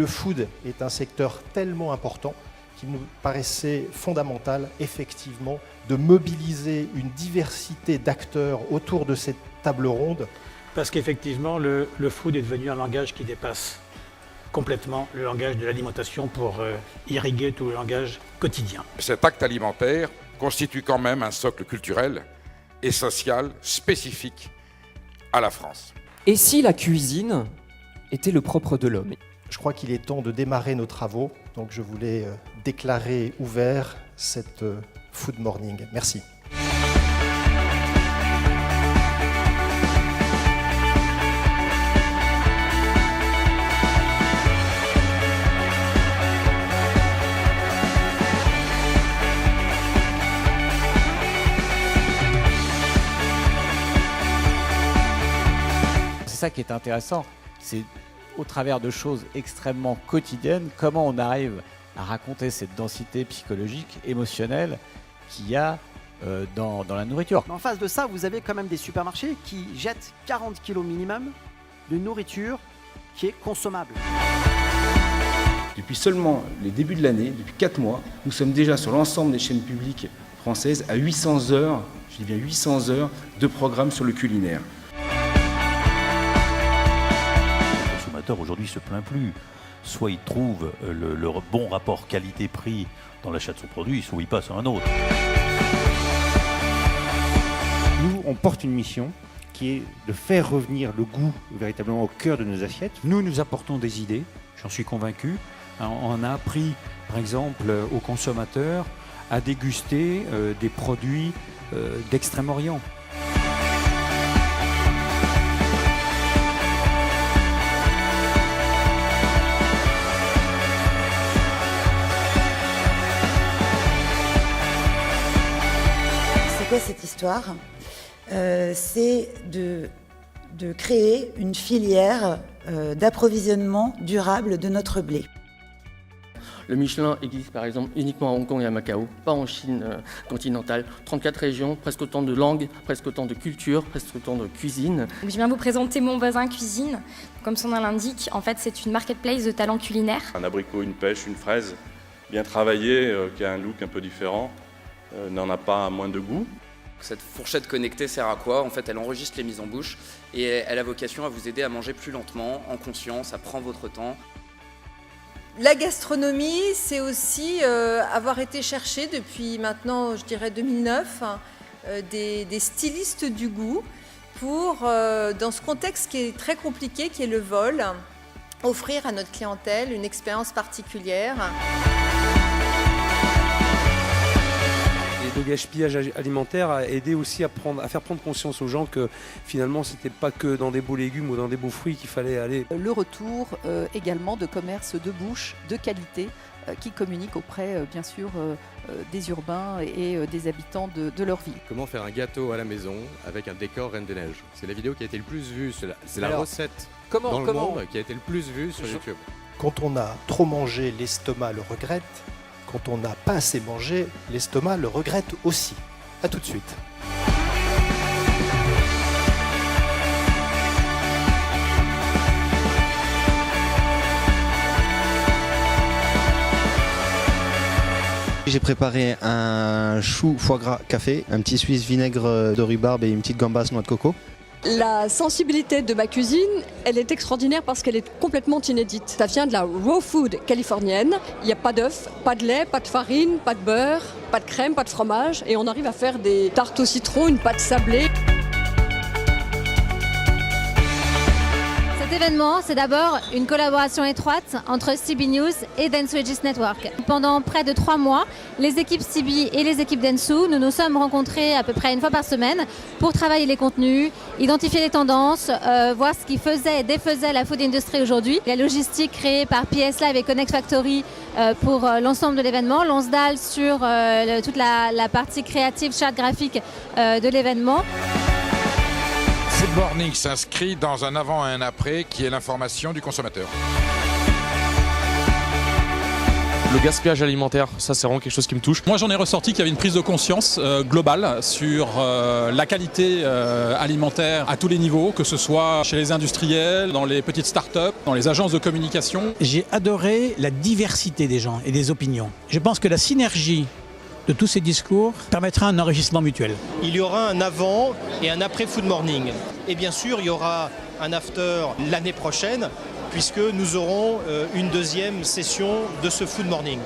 le food est un secteur tellement important qu'il nous paraissait fondamental, effectivement, de mobiliser une diversité d'acteurs autour de cette table ronde. Parce qu'effectivement, le food est devenu un langage qui dépasse complètement le langage de l'alimentation pour irriguer tout le langage quotidien. Cet acte alimentaire constitue quand même un socle culturel et social spécifique à la France. Et si la cuisine était le propre de l'homme ? Je crois qu'il est temps de démarrer nos travaux, donc je voulais déclarer ouvert cette Food Morning. Merci. C'est ça qui est intéressant, c'est au travers de choses extrêmement quotidiennes, comment on arrive à raconter cette densité psychologique, émotionnelle qu'il y a dans la nourriture. En face de ça, vous avez quand même des supermarchés qui jettent 40 kg minimum de nourriture qui est consommable. Depuis seulement les débuts de l'année, depuis 4 mois, nous sommes déjà sur l'ensemble des chaînes publiques françaises à 800 heures, je dis bien 800 heures, de programmes sur le culinaire. Aujourd'hui se plaint plus. Soit il trouve le bon rapport qualité-prix dans l'achat de son produit, soit il passe à un autre. Nous, on porte une mission qui est de faire revenir le goût véritablement au cœur de nos assiettes. Nous apportons des idées, j'en suis convaincu. On a appris, par exemple, aux consommateurs à déguster des produits d'Extrême-Orient. C'est quoi cette histoire ? C'est de créer une filière d'approvisionnement durable de notre blé. Le Michelin existe par exemple uniquement à Hong Kong et à Macao, pas en Chine continentale. 34 régions, presque autant de langues, presque autant de cultures, presque autant de cuisine. Je viens vous présenter Mon Voisin Cuisine. Comme son nom l'indique, en fait c'est une marketplace de talents culinaires. Un abricot, une pêche, une fraise, bien travaillé, qui a un look un peu différent, n'en a pas moins de goût. Cette fourchette connectée sert à quoi ? En fait, elle enregistre les mises en bouche et elle a vocation à vous aider à manger plus lentement, en conscience, ça prend votre temps. La gastronomie, c'est aussi avoir été chercher depuis maintenant, je dirais 2009, des stylistes du goût pour, dans ce contexte qui est très compliqué, qui est le vol, offrir à notre clientèle une expérience particulière. Le gaspillage alimentaire a aidé aussi à faire prendre conscience aux gens que finalement c'était pas que dans des beaux légumes ou dans des beaux fruits qu'il fallait aller. Le retour également de commerces de bouche de qualité qui communiquent auprès bien sûr des urbains et des habitants de leur ville. Comment faire un gâteau à la maison avec un décor Reine des Neiges. C'est la vidéo qui a été le plus vue, c'est la recette dans le monde qui a été le plus vue sur YouTube. Quand on a trop mangé, l'estomac le regrette. Quand on n'a pas assez mangé, l'estomac le regrette aussi. A tout de suite. J'ai préparé un chou foie gras café, un petit suisse vinaigre de rhubarbe et une petite gambasse noix de coco. La sensibilité de ma cuisine, elle est extraordinaire parce qu'elle est complètement inédite. Ça vient de la raw food californienne. Il n'y a pas d'œufs, pas de lait, pas de farine, pas de beurre, pas de crème, pas de fromage. Et on arrive à faire des tartes au citron, une pâte sablée. Cet événement, c'est d'abord une collaboration étroite entre CB News et Dentsu Aegis Network. Pendant près de 3 mois, les équipes CB et les équipes Dentsu, nous nous sommes rencontrés à peu près une fois par semaine pour travailler les contenus, identifier les tendances, voir ce qui faisait et défaisait la food industry aujourd'hui. La logistique créée par PS Live et Connect Factory pour l'ensemble de l'événement, Lonsdal sur toute la partie créative, charte graphique de l'événement. Food Morning s'inscrit dans un avant et un après qui est l'information du consommateur. Le gaspillage alimentaire, ça c'est vraiment quelque chose qui me touche. Moi j'en ai ressorti qu'il y avait une prise de conscience globale sur la qualité alimentaire à tous les niveaux, que ce soit chez les industriels, dans les petites start-up, dans les agences de communication. J'ai adoré la diversité des gens et des opinions. Je pense que la synergie de tous ces discours permettra un enrichissement mutuel. Il y aura un avant et un après Food Morning. Et bien sûr, il y aura un after l'année prochaine, puisque nous aurons une deuxième session de ce Food Morning.